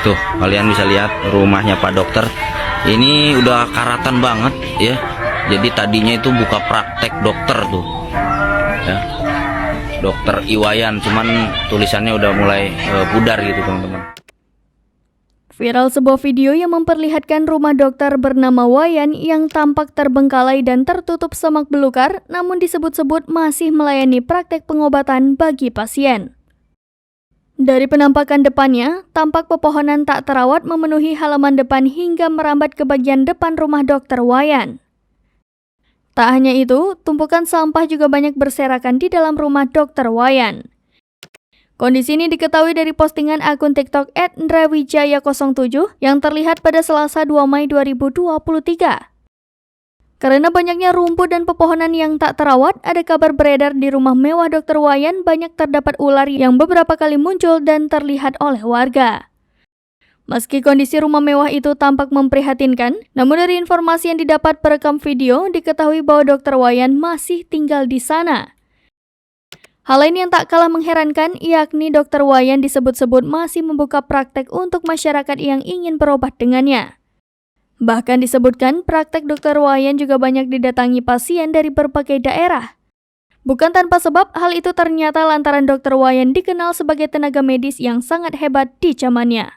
Tuh, kalian bisa lihat rumahnya Pak Dokter. Ini udah karatan banget ya. Jadi tadinya itu buka praktek dokter tuh. Ya. Dokter Iwayan, cuman tulisannya udah mulai pudar gitu, teman-teman. Viral sebuah video yang memperlihatkan rumah dokter bernama Wayan yang tampak terbengkalai dan tertutup semak belukar, namun disebut-sebut masih melayani praktek pengobatan bagi pasien. Dari penampakan depannya, tampak pepohonan tak terawat memenuhi halaman depan hingga merambat ke bagian depan rumah dokter Wayan. Tak hanya itu, tumpukan sampah juga banyak berserakan di dalam rumah dokter Wayan. Kondisi ini diketahui dari postingan akun TikTok @ndrawijaya07 yang terlihat pada Selasa 2 Mei 2023. Karena banyaknya rumput dan pepohonan yang tak terawat, ada kabar beredar di rumah mewah Dr. Wayan banyak terdapat ular yang beberapa kali muncul dan terlihat oleh warga. Meski kondisi rumah mewah itu tampak memprihatinkan, namun dari informasi yang didapat perekam video, diketahui bahwa Dr. Wayan masih tinggal di sana. Hal lain yang tak kalah mengherankan, yakni Dr. Wayan disebut-sebut masih membuka praktek untuk masyarakat yang ingin berobat dengannya. Bahkan disebutkan praktek Dr. Wayan juga banyak didatangi pasien dari berbagai daerah. Bukan tanpa sebab, hal itu ternyata lantaran Dr. Wayan dikenal sebagai tenaga medis yang sangat hebat di zamannya.